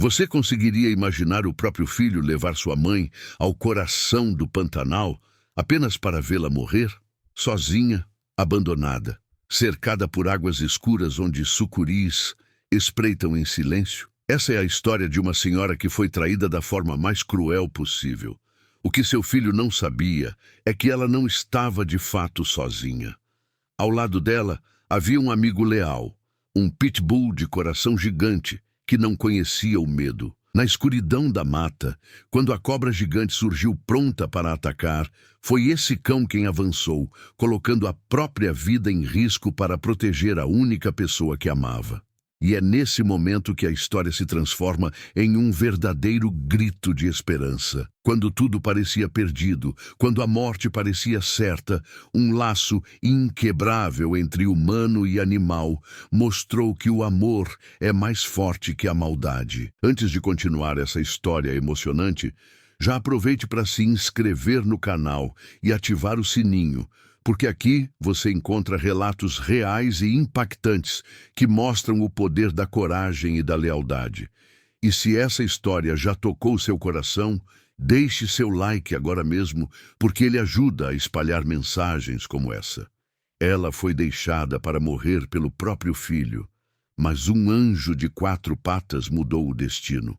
Você conseguiria imaginar o próprio filho levar sua mãe ao coração do Pantanal apenas para vê-la morrer? Sozinha, abandonada, cercada por águas escuras onde sucuris espreitam em silêncio? Essa é a história de uma senhora que foi traída da forma mais cruel possível. O que seu filho não sabia é que ela não estava de fato sozinha. Ao lado dela havia um amigo leal, um pitbull de coração gigante que não conhecia o medo. Na escuridão da mata, quando a cobra gigante surgiu pronta para atacar, foi esse cão quem avançou, colocando a própria vida em risco para proteger a única pessoa que amava. E é nesse momento que a história se transforma em um verdadeiro grito de esperança. Quando tudo parecia perdido, quando a morte parecia certa, um laço inquebrável entre humano e animal mostrou que o amor é mais forte que a maldade. Antes de continuar essa história emocionante, já aproveite para se inscrever no canal e ativar o sininho, porque aqui você encontra relatos reais e impactantes que mostram o poder da coragem e da lealdade. E se essa história já tocou seu coração, deixe seu like agora mesmo, porque ele ajuda a espalhar mensagens como essa. Ela foi deixada para morrer pelo próprio filho, mas um anjo de 4 patas mudou o destino.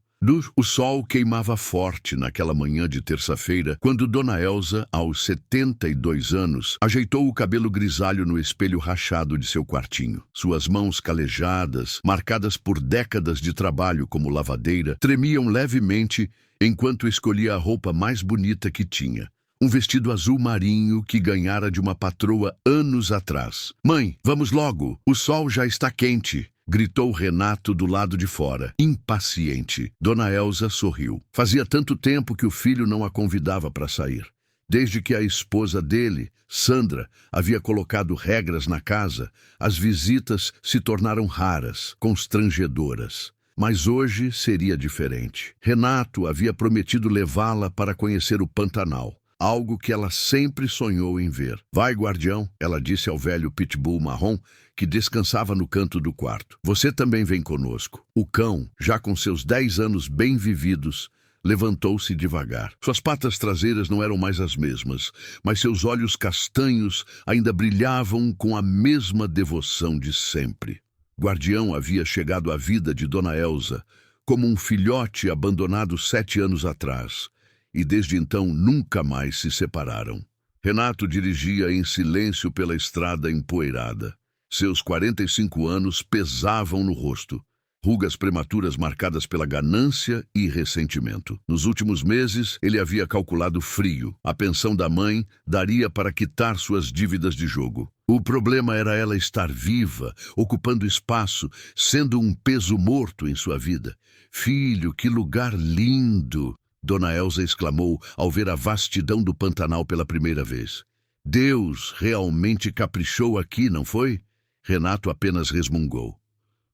O sol queimava forte naquela manhã de terça-feira, quando Dona Elza, aos 72 anos, ajeitou o cabelo grisalho no espelho rachado de seu quartinho. Suas mãos calejadas, marcadas por décadas de trabalho como lavadeira, tremiam levemente enquanto escolhia a roupa mais bonita que tinha. Um vestido azul marinho que ganhara de uma patroa anos atrás. "Mãe, vamos logo, o sol já está quente", gritou Renato do lado de fora, impaciente. Dona Elza sorriu. Fazia tanto tempo que o filho não a convidava para sair. Desde que a esposa dele, Sandra, havia colocado regras na casa, as visitas se tornaram raras, constrangedoras. Mas hoje seria diferente. Renato havia prometido levá-la para conhecer o Pantanal, algo que ela sempre sonhou em ver. "Vai, guardião", ela disse ao velho pitbull marrom, que descansava no canto do quarto. "Você também vem conosco." O cão, já com seus 10 anos bem vividos, levantou-se devagar. Suas patas traseiras não eram mais as mesmas, mas seus olhos castanhos ainda brilhavam com a mesma devoção de sempre. Guardião havia chegado à vida de Dona Elza como um filhote abandonado 7 anos atrás, e desde então nunca mais se separaram. Renato dirigia em silêncio pela estrada empoeirada. Seus 45 anos pesavam no rosto, rugas prematuras marcadas pela ganância e ressentimento. Nos últimos meses, ele havia calculado frio. A pensão da mãe daria para quitar suas dívidas de jogo. O problema era ela estar viva, ocupando espaço, sendo um peso morto em sua vida. "Filho, que lugar lindo!" Dona Elza exclamou ao ver a vastidão do Pantanal pela primeira vez. "Deus realmente caprichou aqui, não foi?" Renato apenas resmungou.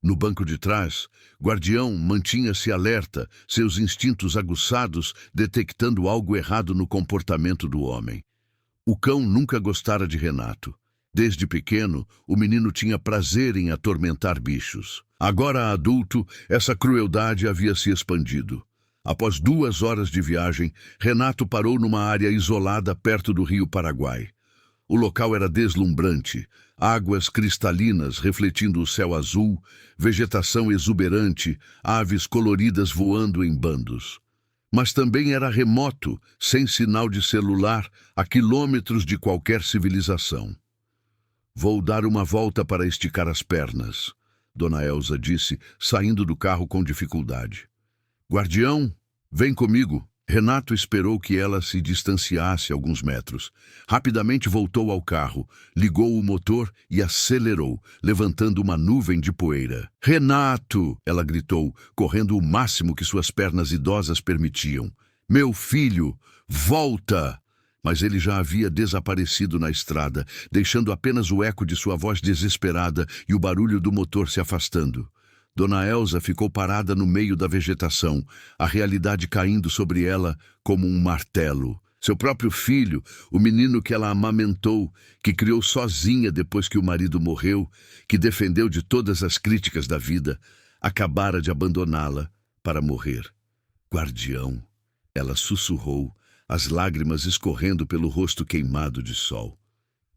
No banco de trás, Guardião mantinha-se alerta, seus instintos aguçados detectando algo errado no comportamento do homem. O cão nunca gostara de Renato. Desde pequeno, o menino tinha prazer em atormentar bichos. Agora adulto, essa crueldade havia se expandido. Após 2 horas de viagem, Renato parou numa área isolada perto do rio Paraguai. O local era deslumbrante, águas cristalinas refletindo o céu azul, vegetação exuberante, aves coloridas voando em bandos. Mas também era remoto, sem sinal de celular, a quilômetros de qualquer civilização. "Vou dar uma volta para esticar as pernas", Dona Elza disse, saindo do carro com dificuldade. "Guardião, vem comigo." Renato esperou que ela se distanciasse alguns metros. Rapidamente voltou ao carro, ligou o motor e acelerou, levantando uma nuvem de poeira. "Renato!" ela gritou, correndo o máximo que suas pernas idosas permitiam. "Meu filho, volta!" Mas ele já havia desaparecido na estrada, deixando apenas o eco de sua voz desesperada e o barulho do motor se afastando. Dona Elza ficou parada no meio da vegetação, a realidade caindo sobre ela como um martelo. Seu próprio filho, o menino que ela amamentou, que criou sozinha depois que o marido morreu, que defendeu de todas as críticas da vida, acabara de abandoná-la para morrer. Guardião, ela sussurrou, as lágrimas escorrendo pelo rosto queimado de sol.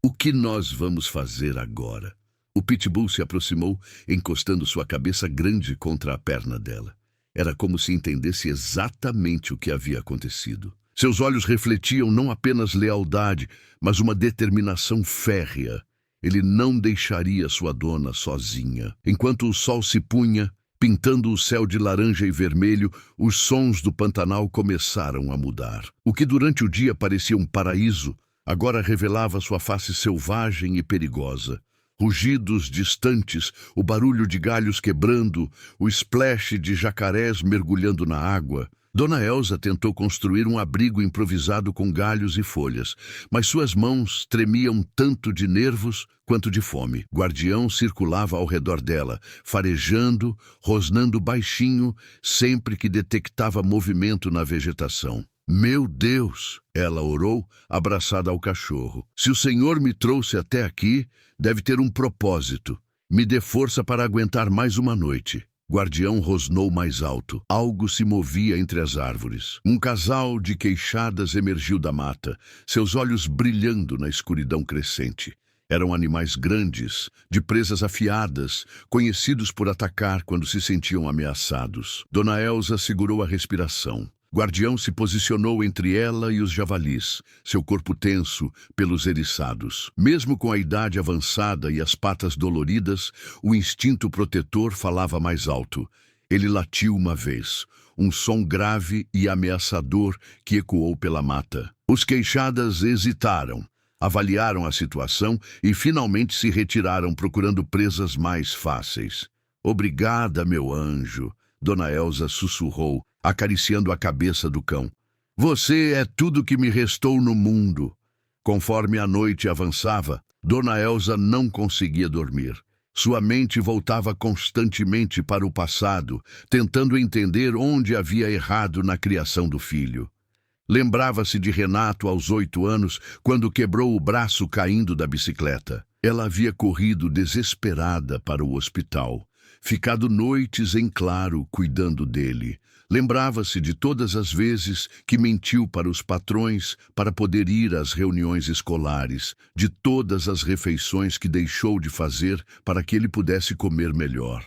O que nós vamos fazer agora? O pitbull se aproximou, encostando sua cabeça grande contra a perna dela. Era como se entendesse exatamente o que havia acontecido. Seus olhos refletiam não apenas lealdade, mas uma determinação férrea. Ele não deixaria sua dona sozinha. Enquanto o sol se punha, pintando o céu de laranja e vermelho, os sons do Pantanal começaram a mudar. O que durante o dia parecia um paraíso, agora revelava sua face selvagem e perigosa. Rugidos distantes, o barulho de galhos quebrando, o splash de jacarés mergulhando na água. Dona Elsa tentou construir um abrigo improvisado com galhos e folhas, mas suas mãos tremiam tanto de nervos quanto de fome. Guardião circulava ao redor dela, farejando, rosnando baixinho, sempre que detectava movimento na vegetação. Meu Deus! Ela orou, abraçada ao cachorro. Se o Senhor me trouxe até aqui, deve ter um propósito. Me dê força para aguentar mais uma noite. Guardião rosnou mais alto. Algo se movia entre as árvores. Um casal de queixadas emergiu da mata, seus olhos brilhando na escuridão crescente. Eram animais grandes, de presas afiadas, conhecidos por atacar quando se sentiam ameaçados. Dona Elsa segurou a respiração. Guardião se posicionou entre ela e os javalis, seu corpo tenso pelos eriçados. Mesmo com a idade avançada e as patas doloridas, o instinto protetor falava mais alto. Ele latiu uma vez, um som grave e ameaçador que ecoou pela mata. Os queixadas hesitaram, avaliaram a situação e finalmente se retiraram procurando presas mais fáceis. Obrigada, meu anjo, Dona Elsa sussurrou, acariciando a cabeça do cão. Você é tudo que me restou no mundo. Conforme a noite avançava, Dona Elsa não conseguia dormir. Sua mente voltava constantemente para o passado, tentando entender onde havia errado na criação do filho. Lembrava-se de Renato aos 8 anos, quando quebrou o braço caindo da bicicleta. Ela havia corrido desesperada para o hospital, ficado noites em claro cuidando dele. Lembrava-se de todas as vezes que mentiu para os patrões para poder ir às reuniões escolares, de todas as refeições que deixou de fazer para que ele pudesse comer melhor.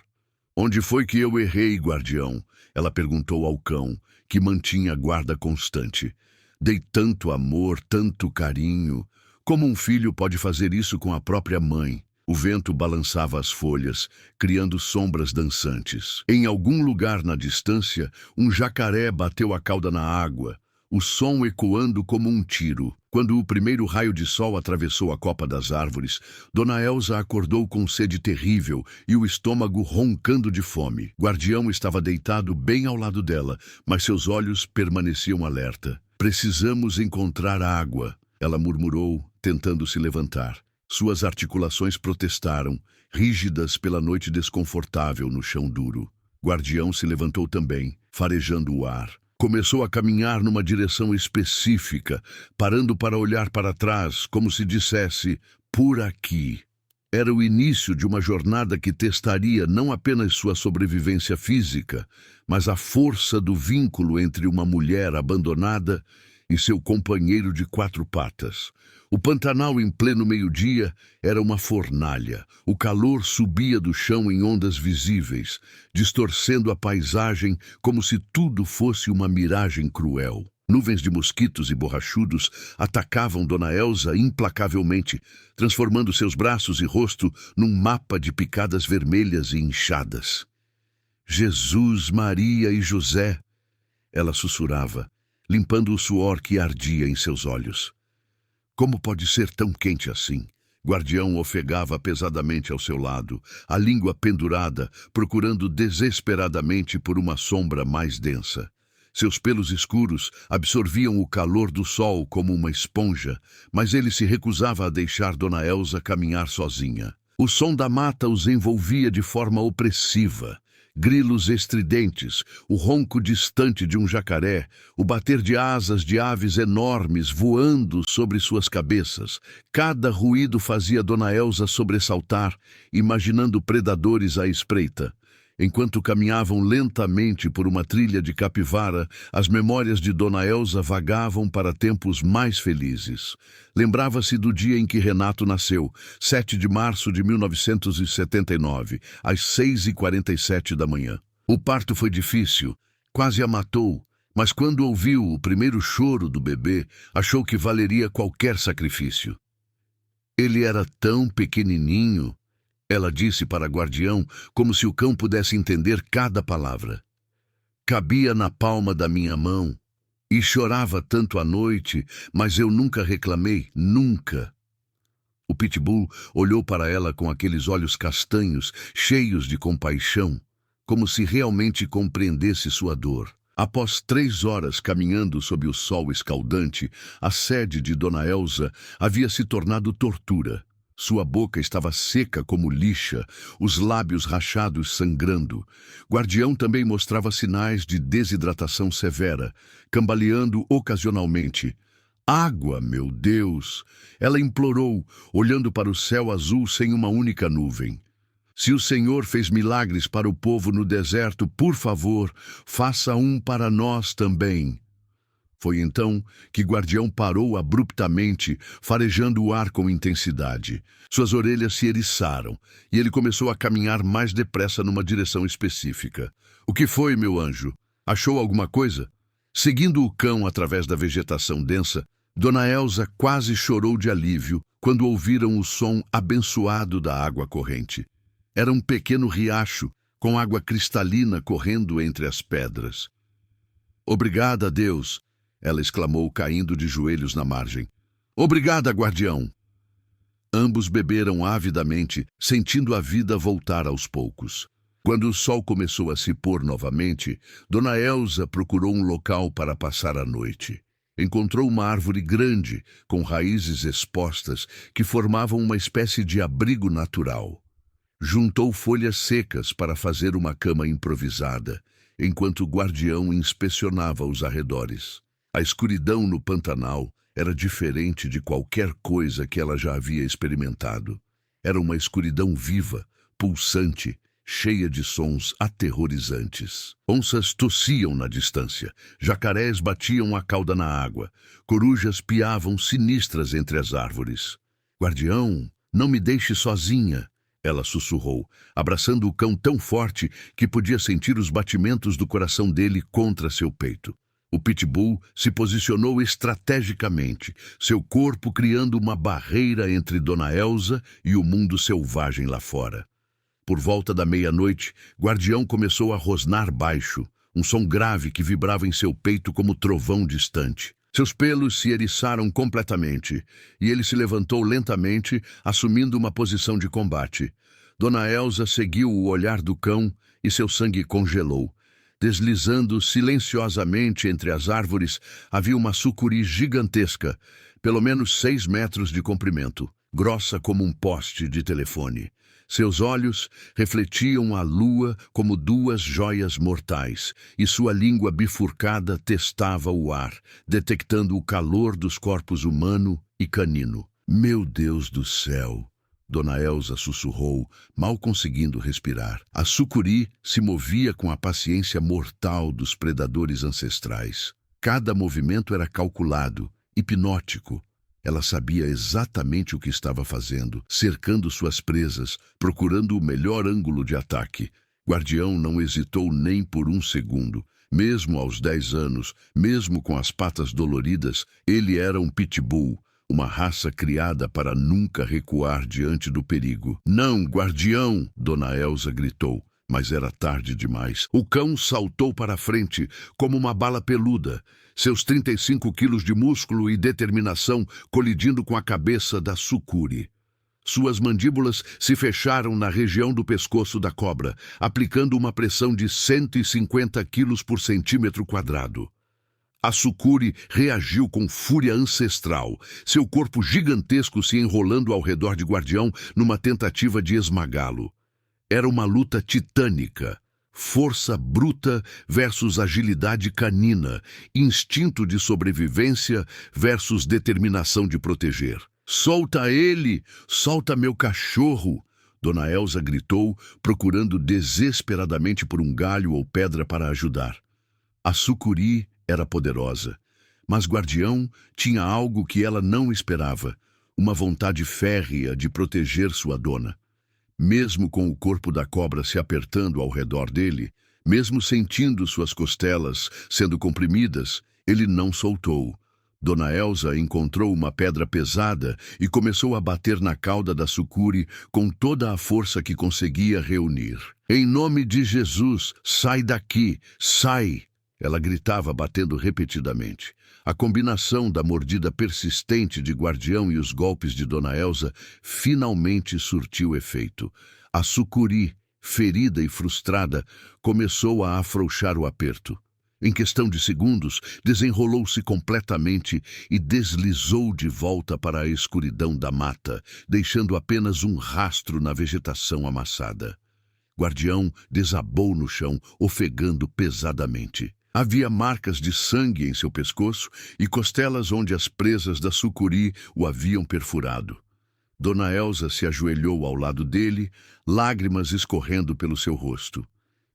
Onde foi que eu errei, guardião? Ela perguntou ao cão, que mantinha a guarda constante. Dei tanto amor, tanto carinho. Como um filho pode fazer isso com a própria mãe? O vento balançava as folhas, criando sombras dançantes. Em algum lugar na distância, um jacaré bateu a cauda na água, o som ecoando como um tiro. Quando o primeiro raio de sol atravessou a copa das árvores, Dona Elsa acordou com sede terrível e o estômago roncando de fome. Guardião estava deitado bem ao lado dela, mas seus olhos permaneciam alerta. Precisamos encontrar água, ela murmurou, tentando se levantar. Suas articulações protestaram, rígidas pela noite desconfortável no chão duro. Guardião se levantou também, farejando o ar. Começou a caminhar numa direção específica, parando para olhar para trás, como se dissesse, por aqui. Era o início de uma jornada que testaria não apenas sua sobrevivência física, mas a força do vínculo entre uma mulher abandonada e seu companheiro de 4 patas. O Pantanal em pleno meio-dia era uma fornalha. O calor subia do chão em ondas visíveis, distorcendo a paisagem como se tudo fosse uma miragem cruel. Nuvens de mosquitos e borrachudos atacavam Dona Elsa implacavelmente, transformando seus braços e rosto num mapa de picadas vermelhas e inchadas. Jesus, Maria e José, ela sussurrava, limpando o suor que ardia em seus olhos. Como pode ser tão quente assim? Guardião ofegava pesadamente ao seu lado, a língua pendurada, procurando desesperadamente por uma sombra mais densa. Seus pelos escuros absorviam o calor do sol como uma esponja, mas ele se recusava a deixar Dona Elsa caminhar sozinha. O som da mata os envolvia de forma opressiva. Grilos estridentes, o ronco distante de um jacaré, o bater de asas de aves enormes voando sobre suas cabeças. Cada ruído fazia Dona Elsa sobressaltar, imaginando predadores à espreita. Enquanto caminhavam lentamente por uma trilha de capivara, as memórias de Dona Elza vagavam para tempos mais felizes. Lembrava-se do dia em que Renato nasceu, 7 de março de 1979, às 6h47 da manhã. O parto foi difícil, quase a matou, mas quando ouviu o primeiro choro do bebê, achou que valeria qualquer sacrifício. Ele era tão pequenininho, ela disse para Guardião, como se o cão pudesse entender cada palavra. Cabia na palma da minha mão e chorava tanto à noite, mas eu nunca reclamei, nunca. O Pitbull olhou para ela com aqueles olhos castanhos, cheios de compaixão, como se realmente compreendesse sua dor. Após 3 horas caminhando sob o sol escaldante, a sede de Dona Elza havia se tornado tortura. Sua boca estava seca como lixa, os lábios rachados sangrando. Guardião também mostrava sinais de desidratação severa, cambaleando ocasionalmente. Água, meu Deus! Ela implorou, olhando para o céu azul sem uma única nuvem. Se o Senhor fez milagres para o povo no deserto, por favor, faça um para nós também. Foi então que Guardião parou abruptamente, farejando o ar com intensidade. Suas orelhas se eriçaram e ele começou a caminhar mais depressa numa direção específica. O que foi, meu anjo? Achou alguma coisa? Seguindo o cão através da vegetação densa, Dona Elza quase chorou de alívio quando ouviram o som abençoado da água corrente. Era um pequeno riacho, com água cristalina correndo entre as pedras. Obrigada, Deus! Ela exclamou, caindo de joelhos na margem. Obrigada, Guardião! Ambos beberam avidamente, sentindo a vida voltar aos poucos. Quando o sol começou a se pôr novamente, Dona Elza procurou um local para passar a noite. Encontrou uma árvore grande, com raízes expostas, que formavam uma espécie de abrigo natural. Juntou folhas secas para fazer uma cama improvisada, enquanto o Guardião inspecionava os arredores. A escuridão no Pantanal era diferente de qualquer coisa que ela já havia experimentado. Era uma escuridão viva, pulsante, cheia de sons aterrorizantes. Onças tossiam na distância, jacarés batiam a cauda na água, corujas piavam sinistras entre as árvores. Guardião, não me deixe sozinha, ela sussurrou, abraçando o cão tão forte que podia sentir os batimentos do coração dele contra seu peito. O Pitbull se posicionou estrategicamente, seu corpo criando uma barreira entre Dona Elza e o mundo selvagem lá fora. Por volta da meia-noite, Guardião começou a rosnar baixo, um som grave que vibrava em seu peito como trovão distante. Seus pelos se eriçaram completamente, e ele se levantou lentamente, assumindo uma posição de combate. Dona Elza seguiu o olhar do cão e seu sangue congelou. Deslizando silenciosamente entre as árvores, havia uma sucuri gigantesca, pelo menos 6 metros de comprimento, grossa como um poste de telefone. Seus olhos refletiam a lua como 2 joias mortais, e sua língua bifurcada testava o ar, detectando o calor dos corpos humano e canino. Meu Deus do céu! Dona Elza sussurrou, mal conseguindo respirar. A sucuri se movia com a paciência mortal dos predadores ancestrais. Cada movimento era calculado, hipnótico. Ela sabia exatamente o que estava fazendo, cercando suas presas, procurando o melhor ângulo de ataque. Guardião não hesitou nem por um segundo. Mesmo aos 10 anos, mesmo com as patas doloridas, ele era um pitbull, uma raça criada para nunca recuar diante do perigo. Não, Guardião! Dona Elza gritou, mas era tarde demais. O cão saltou para a frente, como uma bala peluda, seus 35 quilos de músculo e determinação colidindo com a cabeça da sucuri. Suas mandíbulas se fecharam na região do pescoço da cobra, aplicando uma pressão de 150 quilos por centímetro quadrado. A sucuri reagiu com fúria ancestral, seu corpo gigantesco se enrolando ao redor de Guardião numa tentativa de esmagá-lo. Era uma luta titânica. Força bruta versus agilidade canina, instinto de sobrevivência versus determinação de proteger. Solta ele! Solta meu cachorro! Dona Elsa gritou, procurando desesperadamente por um galho ou pedra para ajudar. A sucuri era poderosa, mas Guardião tinha algo que ela não esperava, uma vontade férrea de proteger sua dona. Mesmo com o corpo da cobra se apertando ao redor dele, mesmo sentindo suas costelas sendo comprimidas, ele não soltou. Dona Elsa encontrou uma pedra pesada e começou a bater na cauda da sucuri com toda a força que conseguia reunir. "Em nome de Jesus, sai daqui, sai!" Ela gritava, batendo repetidamente. A combinação da mordida persistente de Guardião e os golpes de Dona Elsa finalmente surtiu efeito. A sucuri, ferida e frustrada, começou a afrouxar o aperto. Em questão de segundos, desenrolou-se completamente e deslizou de volta para a escuridão da mata, deixando apenas um rastro na vegetação amassada. Guardião desabou no chão, ofegando pesadamente. Havia marcas de sangue em seu pescoço e costelas onde as presas da sucuri o haviam perfurado. Dona Elsa se ajoelhou ao lado dele, lágrimas escorrendo pelo seu rosto.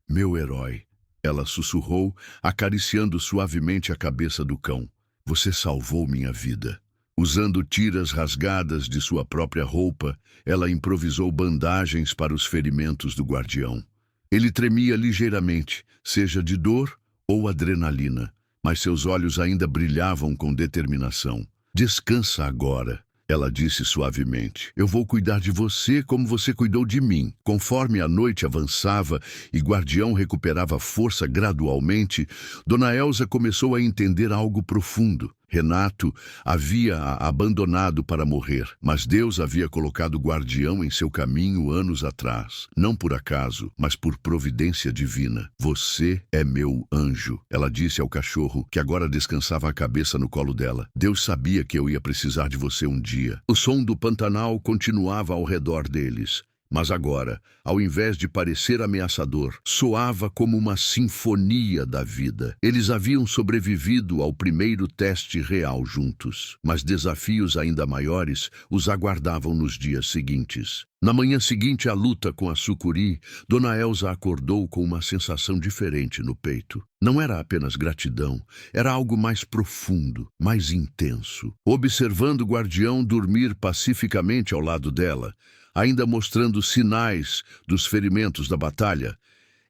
"Meu herói", ela sussurrou, acariciando suavemente a cabeça do cão. "Você salvou minha vida." Usando tiras rasgadas de sua própria roupa, ela improvisou bandagens para os ferimentos do Guardião. Ele tremia ligeiramente, seja de dor ou adrenalina, mas seus olhos ainda brilhavam com determinação. "Descansa agora", ela disse suavemente. "Eu vou cuidar de você como você cuidou de mim." Conforme a noite avançava e Guardião recuperava força gradualmente, Dona Elsa começou a entender algo profundo. Renato havia-a abandonado para morrer, mas Deus havia colocado Guardião em seu caminho anos atrás. Não por acaso, mas por providência divina. "Você é meu anjo", ela disse ao cachorro, que agora descansava a cabeça no colo dela. "Deus sabia que eu ia precisar de você um dia." O som do Pantanal continuava ao redor deles. Mas agora, ao invés de parecer ameaçador, soava como uma sinfonia da vida. Eles haviam sobrevivido ao primeiro teste real juntos, mas desafios ainda maiores os aguardavam nos dias seguintes. Na manhã seguinte à luta com a sucuri, Dona Elsa acordou com uma sensação diferente no peito. Não era apenas gratidão, era algo mais profundo, mais intenso. Observando o Guardião dormir pacificamente ao lado dela, ainda mostrando sinais dos ferimentos da batalha,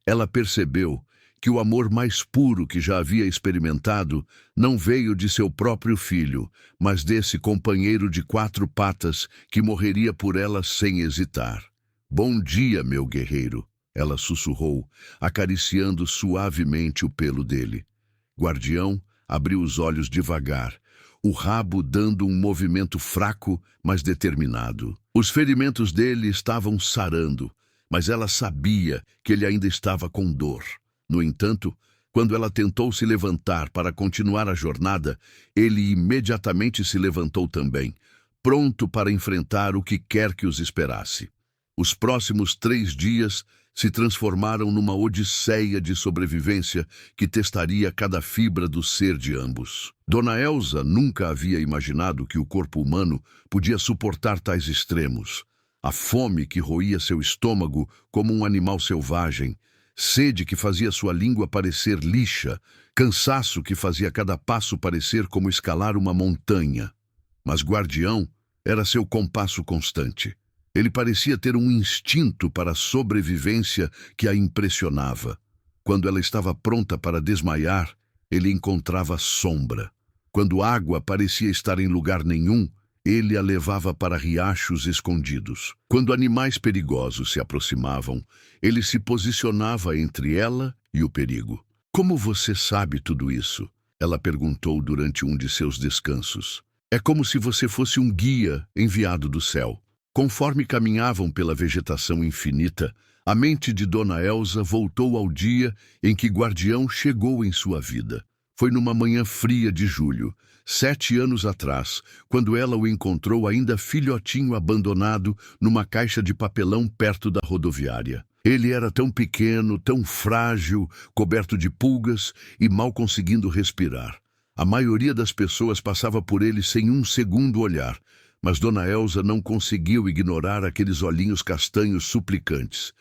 ela percebeu que o amor mais puro que já havia experimentado não veio de seu próprio filho, mas desse companheiro de 4 patas que morreria por ela sem hesitar. "Bom dia, meu guerreiro", ela sussurrou, acariciando suavemente o pelo dele. Guardião abriu os olhos devagar, o rabo dando um movimento fraco, mas determinado. Os ferimentos dele estavam sarando, mas ela sabia que ele ainda estava com dor. No entanto, quando ela tentou se levantar para continuar a jornada, ele imediatamente se levantou também, pronto para enfrentar o que quer que os esperasse. Os próximos 3 dias se transformaram numa odisseia de sobrevivência que testaria cada fibra do ser de ambos. Dona Elsa nunca havia imaginado que o corpo humano podia suportar tais extremos. A fome que roía seu estômago como um animal selvagem, sede que fazia sua língua parecer lixa, cansaço que fazia cada passo parecer como escalar uma montanha. Mas Guardião era seu compasso constante. Ele parecia ter um instinto para a sobrevivência que a impressionava. Quando ela estava pronta para desmaiar, ele encontrava sombra. Quando água parecia estar em lugar nenhum, ele a levava para riachos escondidos. Quando animais perigosos se aproximavam, ele se posicionava entre ela e o perigo. "Como você sabe tudo isso?" ela perguntou durante um de seus descansos. "É como se você fosse um guia enviado do céu." Conforme caminhavam pela vegetação infinita, a mente de Dona Elsa voltou ao dia em que Guardião chegou em sua vida. Foi numa manhã fria de julho, 7 anos atrás, quando ela o encontrou ainda filhotinho abandonado numa caixa de papelão perto da rodoviária. Ele era tão pequeno, tão frágil, coberto de pulgas e mal conseguindo respirar. A maioria das pessoas passava por ele sem um segundo olhar, Mas Dona Elza não conseguiu ignorar aqueles olhinhos castanhos suplicantes.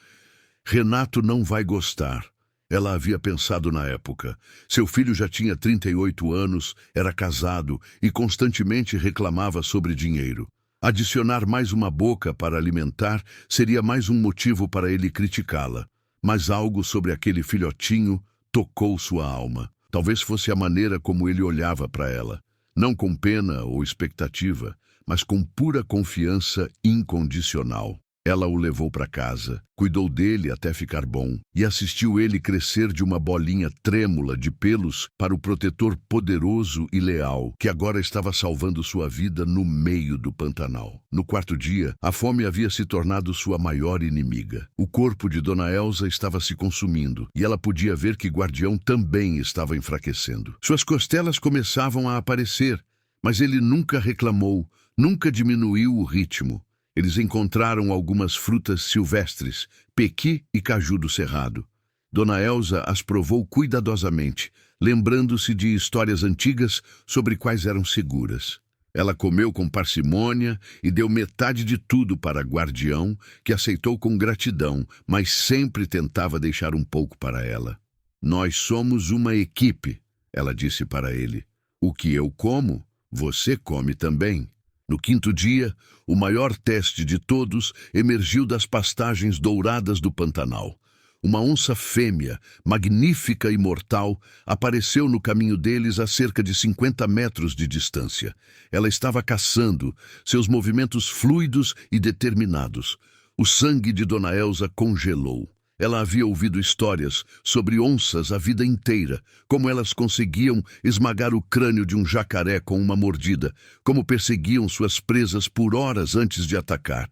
Renato não vai gostar. Ela havia pensado na época. Seu filho já tinha 38 anos, era casado e constantemente reclamava sobre dinheiro. Adicionar mais uma boca para alimentar seria mais um motivo para ele criticá-la. Mas algo sobre aquele filhotinho tocou sua alma. Talvez fosse a maneira como ele olhava para ela. Não com pena ou expectativa, mas com pura confiança incondicional. Ela o levou para casa, cuidou dele até ficar bom e assistiu ele crescer de uma bolinha trêmula de pelos para o protetor poderoso e leal que agora estava salvando sua vida no meio do Pantanal. No quarto dia, a fome havia se tornado sua maior inimiga. O corpo de Dona Elza estava se consumindo e ela podia ver que Guardião também estava enfraquecendo. Suas costelas começavam a aparecer, mas ele nunca reclamou, nunca diminuiu o ritmo. Eles encontraram algumas frutas silvestres, pequi e caju do cerrado. Dona Elza as provou cuidadosamente, lembrando-se de histórias antigas sobre quais eram seguras. Ela comeu com parcimônia e deu metade de tudo para Guardião, que aceitou com gratidão, mas sempre tentava deixar um pouco para ela. Nós somos uma equipe, ela disse para ele. O que eu como, você come também. No quinto dia, o maior teste de todos emergiu das pastagens douradas do Pantanal. Uma onça fêmea, magnífica e mortal, apareceu no caminho deles a cerca de 50 metros de distância. Ela estava caçando, seus movimentos fluidos e determinados. O sangue de Dona Elza congelou. Ela havia ouvido histórias sobre onças a vida inteira, como elas conseguiam esmagar o crânio de um jacaré com uma mordida, como perseguiam suas presas por horas antes de atacar.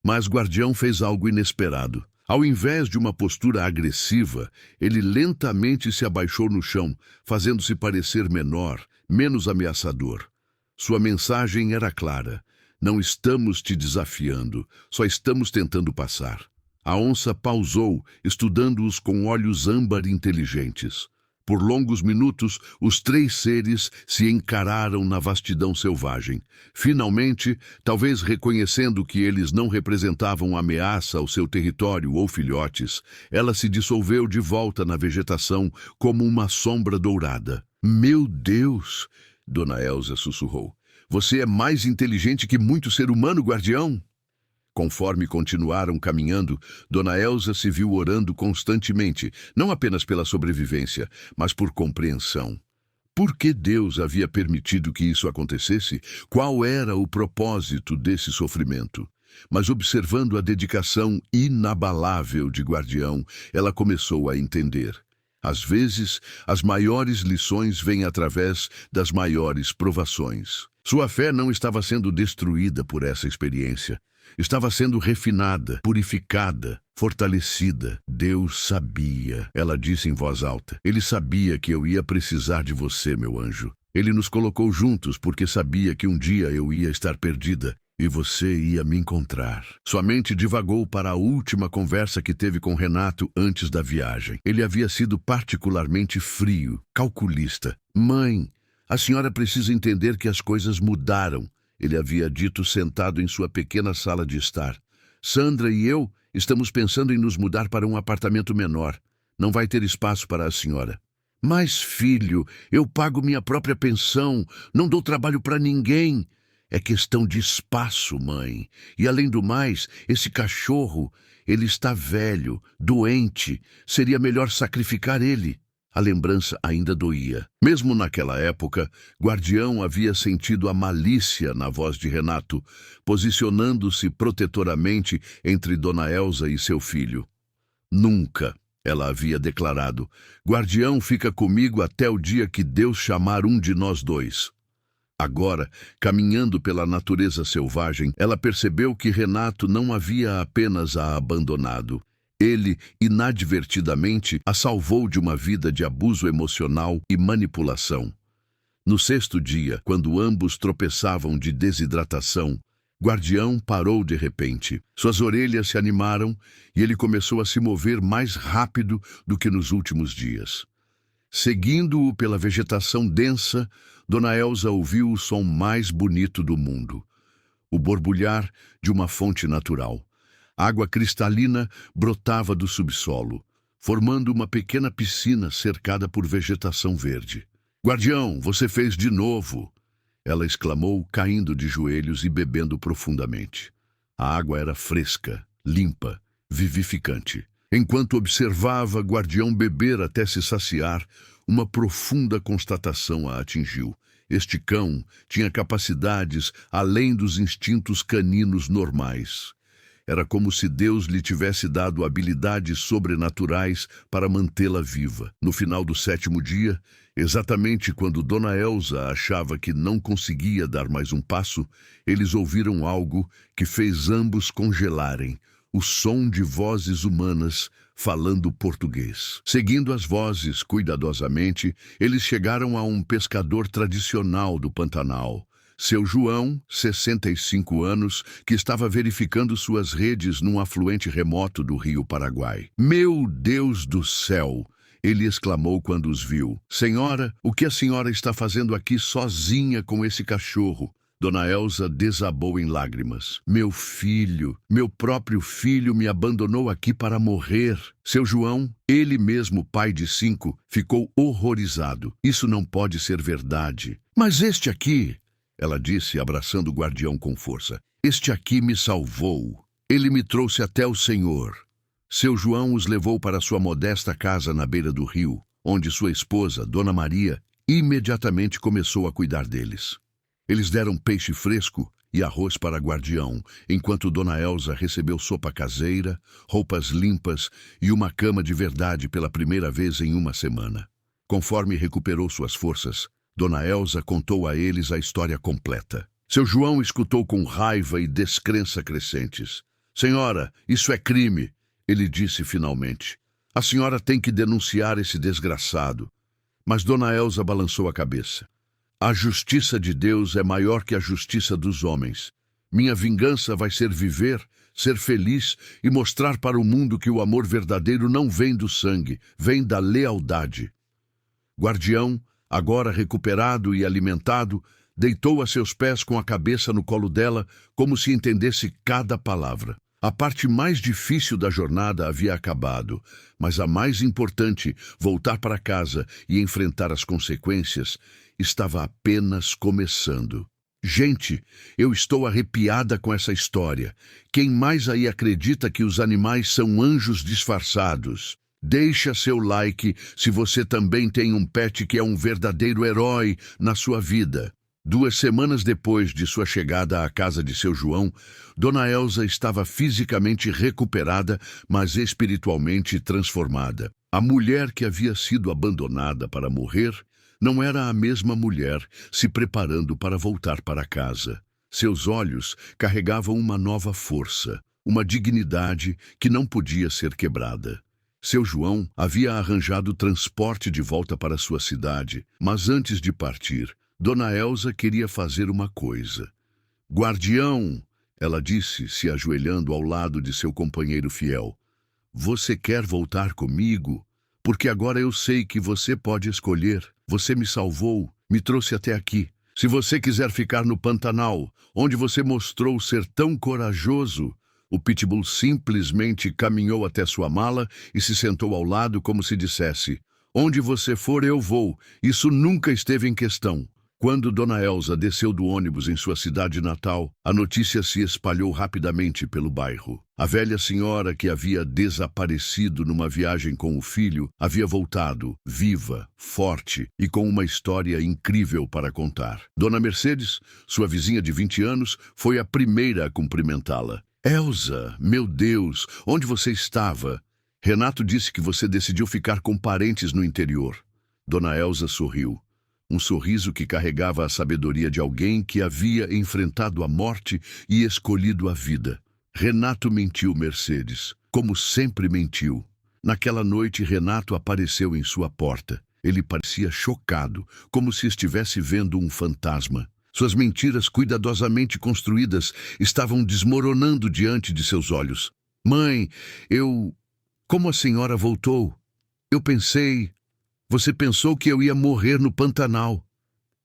Mas Guardião fez algo inesperado. Ao invés de uma postura agressiva, ele lentamente se abaixou no chão, fazendo-se parecer menor, menos ameaçador. Sua mensagem era clara. Não estamos te desafiando, só estamos tentando passar. A onça pausou, estudando-os com olhos âmbar inteligentes. Por longos minutos, os três seres se encararam na vastidão selvagem. Finalmente, talvez reconhecendo que eles não representavam ameaça ao seu território ou filhotes, ela se dissolveu de volta na vegetação como uma sombra dourada. Meu Deus! Dona Elza sussurrou. Você é mais inteligente que muito ser humano, Guardião? Conforme continuaram caminhando, Dona Elza se viu orando constantemente, não apenas pela sobrevivência, mas por compreensão. Por que Deus havia permitido que isso acontecesse? Qual era o propósito desse sofrimento? Mas observando a dedicação inabalável de Guardião, ela começou a entender. Às vezes, as maiores lições vêm através das maiores provações. Sua fé não estava sendo destruída por essa experiência. Estava sendo refinada, purificada, fortalecida. Deus sabia, ela disse em voz alta. Ele sabia que eu ia precisar de você, meu anjo. Ele nos colocou juntos porque sabia que um dia eu ia estar perdida e você ia me encontrar. Sua mente divagou para a última conversa que teve com Renato antes da viagem. Ele havia sido particularmente frio, calculista. Mãe, a senhora precisa entender que as coisas mudaram. Ele havia dito sentado em sua pequena sala de estar. Sandra e eu estamos pensando em nos mudar para um apartamento menor. Não vai ter espaço para a senhora. Mas, filho, eu pago minha própria pensão. Não dou trabalho para ninguém. É questão de espaço, mãe. E, além do mais, esse cachorro, ele está velho, doente. Seria melhor sacrificar ele. A lembrança ainda doía. Mesmo naquela época, Guardião havia sentido a malícia na voz de Renato, posicionando-se protetoramente entre Dona Elza e seu filho. Nunca, ela havia declarado, Guardião fica comigo até o dia que Deus chamar um de nós dois. Agora, caminhando pela natureza selvagem, ela percebeu que Renato não havia apenas a abandonado. Ele, inadvertidamente, a salvou de uma vida de abuso emocional e manipulação. No sexto dia, quando ambos tropeçavam de desidratação, Guardião parou de repente. Suas orelhas se animaram e ele começou a se mover mais rápido do que nos últimos dias. Seguindo-o pela vegetação densa, Dona Elza ouviu o som mais bonito do mundo. o borbulhar de uma fonte natural. Água cristalina brotava do subsolo, formando uma pequena piscina cercada por vegetação verde. "Guardião, você fez de novo!" ela exclamou, caindo de joelhos e bebendo profundamente. A água era fresca, limpa, vivificante. Enquanto observava Guardião beber até se saciar, uma profunda constatação a atingiu. Este cão tinha capacidades além dos instintos caninos normais. Era como se Deus lhe tivesse dado habilidades sobrenaturais para mantê-la viva. No final do 7º dia, exatamente quando Dona Elsa achava que não conseguia dar mais um passo, eles ouviram algo que fez ambos congelarem: o som de vozes humanas falando português. Seguindo as vozes cuidadosamente, eles chegaram a um pescador tradicional do Pantanal, seu João, 65 anos, que estava verificando suas redes num afluente remoto do rio Paraguai. "Meu Deus do céu!" ele exclamou quando os viu. "Senhora, o que a senhora está fazendo aqui sozinha com esse cachorro?" Dona Elsa desabou em lágrimas. "Meu filho, meu próprio filho me abandonou aqui para morrer." Seu João, ele mesmo pai de 5, ficou horrorizado. "Isso não pode ser verdade." "Mas este aqui," ela disse, abraçando o Guardião com força, "este aqui me salvou. Ele me trouxe até o Senhor." Seu João os levou para sua modesta casa na beira do rio, onde sua esposa, Dona Maria, imediatamente começou a cuidar deles. Eles deram peixe fresco e arroz para Guardião, enquanto Dona Elsa recebeu sopa caseira, roupas limpas e uma cama de verdade pela primeira vez em uma semana. Conforme recuperou suas forças, Dona Elsa contou a eles a história completa. Seu João escutou com raiva e descrença crescentes. "Senhora, isso é crime," ele disse finalmente. "A senhora tem que denunciar esse desgraçado." Mas Dona Elsa balançou a cabeça. "A justiça de Deus é maior que a justiça dos homens. Minha vingança vai ser viver, ser feliz e mostrar para o mundo que o amor verdadeiro não vem do sangue, vem da lealdade." Guardião, agora recuperado e alimentado, deitou a seus pés com a cabeça no colo dela, como se entendesse cada palavra. A parte mais difícil da jornada havia acabado, mas a mais importante, voltar para casa e enfrentar as consequências, estava apenas começando. Gente, eu estou arrepiada com essa história. Quem mais aí acredita que os animais são anjos disfarçados? Deixa seu like se você também tem um pet que é um verdadeiro herói na sua vida. 2 semanas depois de sua chegada à casa de seu João, Dona Elsa estava fisicamente recuperada, mas espiritualmente transformada. A mulher que havia sido abandonada para morrer não era a mesma mulher se preparando para voltar para casa. Seus olhos carregavam uma nova força, uma dignidade que não podia ser quebrada. Seu João havia arranjado transporte de volta para sua cidade, mas antes de partir, Dona Elsa queria fazer uma coisa. "Guardião," ela disse, se ajoelhando ao lado de seu companheiro fiel, "você quer voltar comigo? Porque agora eu sei que você pode escolher. Você me salvou, me trouxe até aqui. Se você quiser ficar no Pantanal, onde você mostrou ser tão corajoso..." O Pitbull simplesmente caminhou até sua mala e se sentou ao lado como se dissesse: "Onde você for, eu vou. Isso nunca esteve em questão." Quando Dona Elsa desceu do ônibus em sua cidade natal, a notícia se espalhou rapidamente pelo bairro. A velha senhora que havia desaparecido numa viagem com o filho havia voltado, viva, forte e com uma história incrível para contar. Dona Mercedes, sua vizinha de 20 anos, foi a primeira a cumprimentá-la. "Elsa, meu Deus, onde você estava? Renato disse que você decidiu ficar com parentes no interior." Dona Elsa sorriu. Um sorriso que carregava a sabedoria de alguém que havia enfrentado a morte e escolhido a vida. "Renato mentiu, Mercedes, como sempre mentiu." Naquela noite, Renato apareceu em sua porta. Ele parecia chocado, como se estivesse vendo um fantasma. Suas mentiras cuidadosamente construídas estavam desmoronando diante de seus olhos. "Mãe, Como a senhora voltou? Eu pensei... Você pensou que eu ia morrer no Pantanal."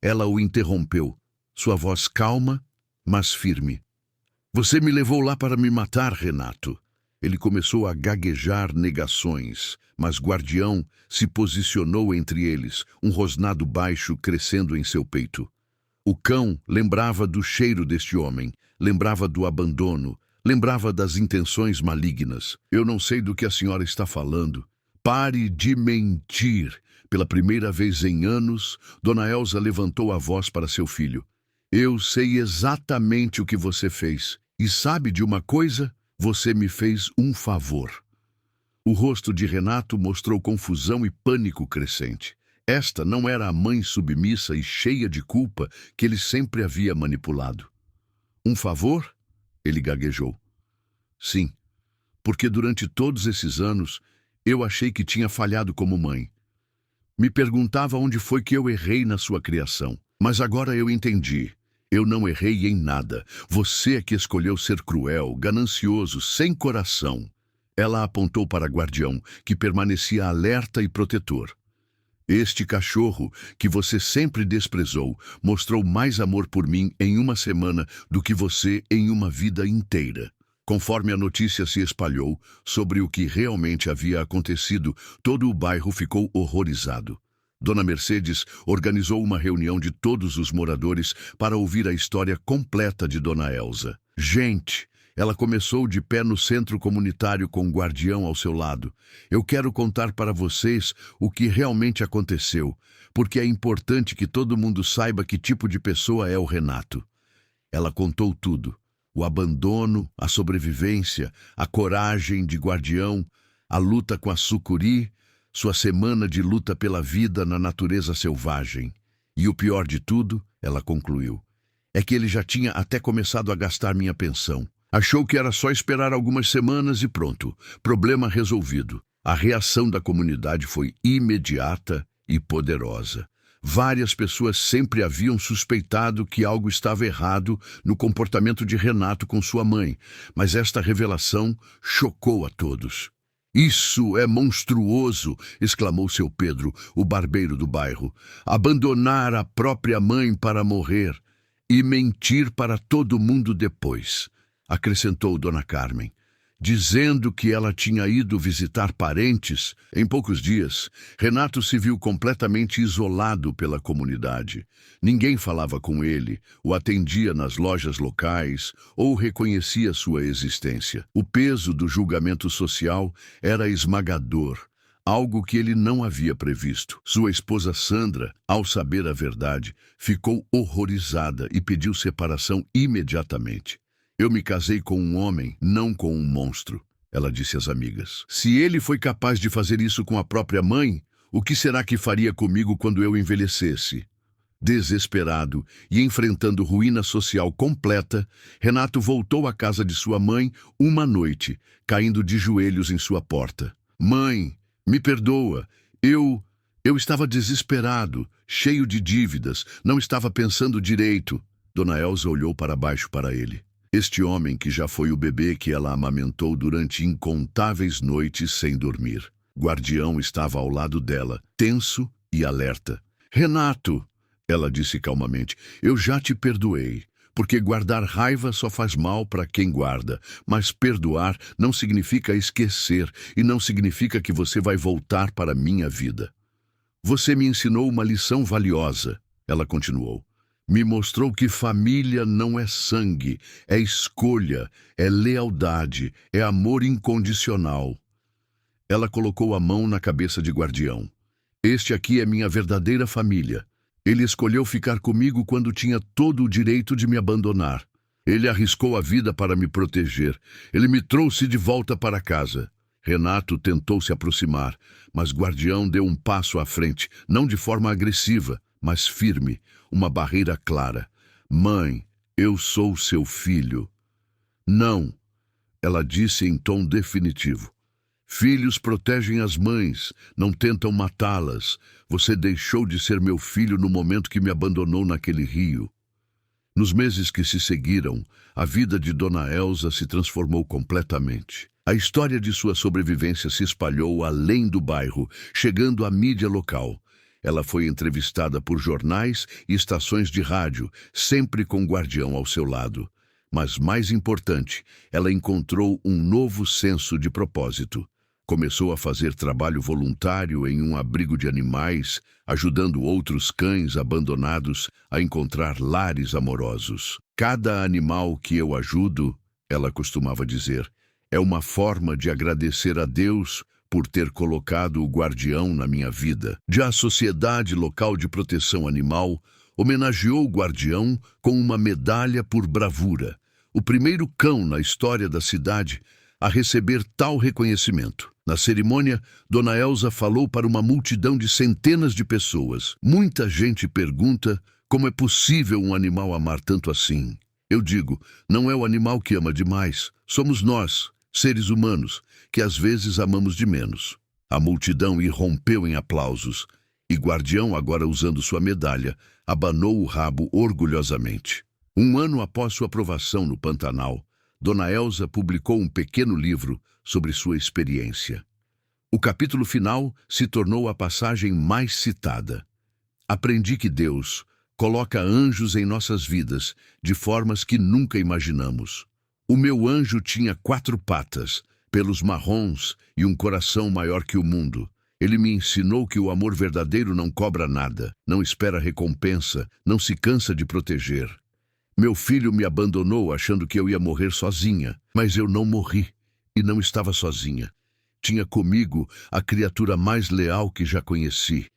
Ela o interrompeu, sua voz calma, mas firme. Você me levou lá para me matar, Renato. Ele começou a gaguejar negações, mas Guardião se posicionou entre eles, um rosnado baixo crescendo em seu peito. O cão lembrava do cheiro deste homem, lembrava do abandono, lembrava das intenções malignas. Eu não sei do que a senhora está falando. Pare de mentir. Pela primeira vez em anos, Dona Elsa levantou a voz para seu filho. Eu sei exatamente o que você fez. E sabe de uma coisa? Você me fez um favor. O rosto de Renato mostrou confusão e pânico crescente. Esta não era a mãe submissa e cheia de culpa que ele sempre havia manipulado. Um favor? Ele gaguejou. Sim, porque durante todos esses anos eu achei que tinha falhado como mãe. Me perguntava onde foi que eu errei na sua criação. Mas agora eu entendi. Eu não errei em nada. Você é que escolheu ser cruel, ganancioso, sem coração. Ela apontou para Guardião, que permanecia alerta e protetor. Este cachorro, que você sempre desprezou, mostrou mais amor por mim em uma semana do que você em uma vida inteira. Conforme a notícia se espalhou sobre o que realmente havia acontecido, todo o bairro ficou horrorizado. Dona Mercedes organizou uma reunião de todos os moradores para ouvir a história completa de Dona Elsa. Gente, ela começou de pé no centro comunitário com o Guardião ao seu lado. Eu quero contar para vocês o que realmente aconteceu, porque é importante que todo mundo saiba que tipo de pessoa é o Renato. Ela contou tudo. O abandono, a sobrevivência, a coragem de Guardião, a luta com a sucuri, sua semana de luta pela vida na natureza selvagem. E o pior de tudo, ela concluiu, é que ele já tinha até começado a gastar minha pensão. Achou que era só esperar algumas semanas e pronto, problema resolvido. A reação da comunidade foi imediata e poderosa. Várias pessoas sempre haviam suspeitado que algo estava errado no comportamento de Renato com sua mãe, mas esta revelação chocou a todos. Isso é monstruoso, exclamou seu Pedro, o barbeiro do bairro. Abandonar a própria mãe para morrer e mentir para todo mundo depois, acrescentou Dona Carmen, dizendo que ela tinha ido visitar parentes. Em poucos dias, Renato se viu completamente isolado pela comunidade. Ninguém falava com ele, o atendia nas lojas locais ou reconhecia sua existência. O peso do julgamento social era esmagador, algo que ele não havia previsto. Sua esposa Sandra, ao saber a verdade, ficou horrorizada e pediu separação imediatamente. Eu me casei com um homem, não com um monstro, ela disse às amigas. Se ele foi capaz de fazer isso com a própria mãe, o que será que faria comigo quando eu envelhecesse? Desesperado e enfrentando ruína social completa, Renato voltou à casa de sua mãe uma noite, caindo de joelhos em sua porta. Mãe, me perdoa, eu estava desesperado, cheio de dívidas, não estava pensando direito. Dona Elsa olhou para baixo para ele. Este homem que já foi o bebê que ela amamentou durante incontáveis noites sem dormir. Guardião estava ao lado dela, tenso e alerta. Renato, ela disse calmamente, eu já te perdoei, porque guardar raiva só faz mal para quem guarda, mas perdoar não significa esquecer e não significa que você vai voltar para a minha vida. Você me ensinou uma lição valiosa, ela continuou. Me mostrou que família não é sangue, é escolha, é lealdade, é amor incondicional. Ela colocou a mão na cabeça de Guardião. Este aqui é minha verdadeira família. Ele escolheu ficar comigo quando tinha todo o direito de me abandonar. Ele arriscou a vida para me proteger. Ele me trouxe de volta para casa. Renato tentou se aproximar, mas Guardião deu um passo à frente, não de forma agressiva, mas firme, uma barreira clara. Mãe, eu sou seu filho. Não, ela disse em tom definitivo. Filhos protegem as mães, não tentam matá-las. Você deixou de ser meu filho no momento que me abandonou naquele rio. Nos meses que se seguiram, a vida de Dona Elsa se transformou completamente. A história de sua sobrevivência se espalhou além do bairro, chegando à mídia local. Ela foi entrevistada por jornais e estações de rádio, sempre com Guardião ao seu lado. Mas mais importante, ela encontrou um novo senso de propósito. Começou a fazer trabalho voluntário em um abrigo de animais, ajudando outros cães abandonados a encontrar lares amorosos. Cada animal que eu ajudo, ela costumava dizer, é uma forma de agradecer a Deus por ter colocado o guardião na minha vida. Já a Sociedade Local de Proteção Animal homenageou o guardião com uma medalha por bravura, o primeiro cão na história da cidade a receber tal reconhecimento. Na cerimônia, Dona Elza falou para uma multidão de centenas de pessoas. Muita gente pergunta como é possível um animal amar tanto assim. Eu digo, não é o animal que ama demais, somos nós, seres humanos, que às vezes amamos de menos. A multidão irrompeu em aplausos, e Guardião, agora usando sua medalha, abanou o rabo orgulhosamente. Um ano após sua aprovação no Pantanal, Dona Elza publicou um pequeno livro sobre sua experiência. O capítulo final se tornou a passagem mais citada. Aprendi que Deus coloca anjos em nossas vidas de formas que nunca imaginamos. O meu anjo tinha 4 patas, pelos marrons e um coração maior que o mundo. Ele me ensinou que o amor verdadeiro não cobra nada, não espera recompensa, não se cansa de proteger. Meu filho me abandonou achando que eu ia morrer sozinha, mas eu não morri e não estava sozinha. Tinha comigo a criatura mais leal que já conheci,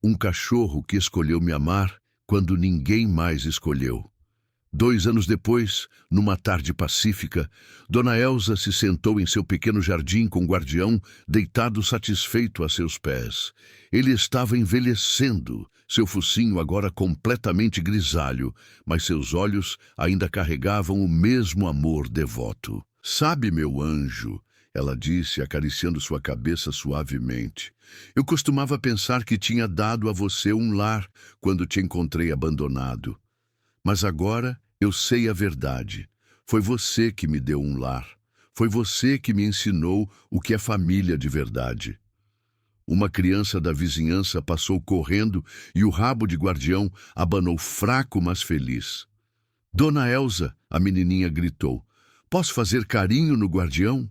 um cachorro que escolheu me amar quando ninguém mais escolheu. 2 anos depois, numa tarde pacífica, Dona Elza se sentou em seu pequeno jardim com o Guardião deitado satisfeito a seus pés. Ele estava envelhecendo, seu focinho agora completamente grisalho, mas seus olhos ainda carregavam o mesmo amor devoto. "Sabe, meu anjo", ela disse, acariciando sua cabeça suavemente, "eu costumava pensar que tinha dado a você um lar quando te encontrei abandonado. Mas agora eu sei a verdade. Foi você que me deu um lar. Foi você que me ensinou o que é família de verdade." Uma criança da vizinhança passou correndo e o rabo de Guardião abanou fraco, mas feliz. "Dona Elza", a menininha gritou, "posso fazer carinho no Guardião?"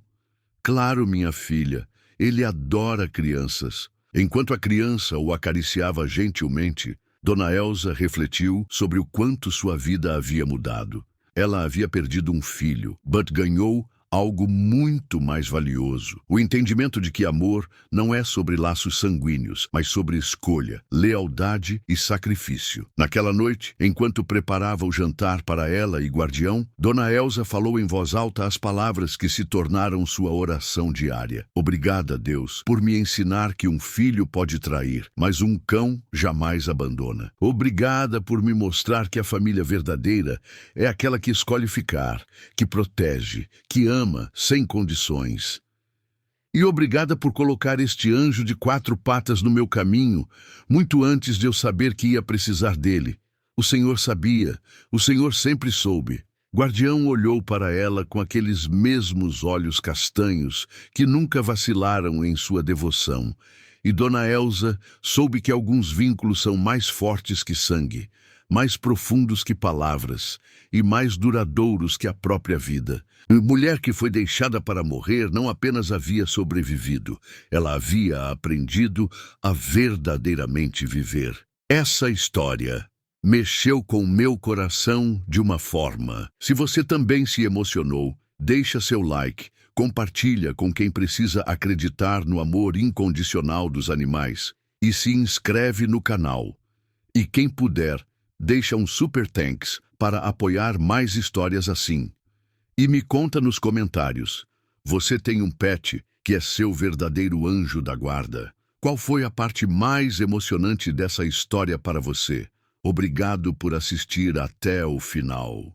"Claro, minha filha. Ele adora crianças." Enquanto a criança o acariciava gentilmente, Dona Elza refletiu sobre o quanto sua vida havia mudado. Ela havia perdido um filho, mas ganhou algo muito mais valioso. O entendimento de que amor não é sobre laços sanguíneos, mas sobre escolha, lealdade e sacrifício. Naquela noite, enquanto preparava o jantar para ela e Guardião, Dona Elza falou em voz alta as palavras que se tornaram sua oração diária. "Obrigada, Deus, por me ensinar que um filho pode trair, mas um cão jamais abandona. Obrigada por me mostrar que a família verdadeira é aquela que escolhe ficar, que protege, que ama sem condições. E obrigada por colocar este anjo de 4 patas no meu caminho, muito antes de eu saber que ia precisar dele. O Senhor sabia, o Senhor sempre soube." Guardião olhou para ela com aqueles mesmos olhos castanhos que nunca vacilaram em sua devoção. E Dona Elza soube que alguns vínculos são mais fortes que sangue, mais profundos que palavras e mais duradouros que a própria vida. A mulher que foi deixada para morrer não apenas havia sobrevivido, ela havia aprendido a verdadeiramente viver. Essa história mexeu com meu coração de uma forma. Se você também se emocionou, deixa seu like, compartilha com quem precisa acreditar no amor incondicional dos animais e se inscreve no canal. E quem puder, deixa um super thanks para apoiar mais histórias assim. E me conta nos comentários, você tem um pet que é seu verdadeiro anjo da guarda? Qual foi a parte mais emocionante dessa história para você? Obrigado por assistir até o final.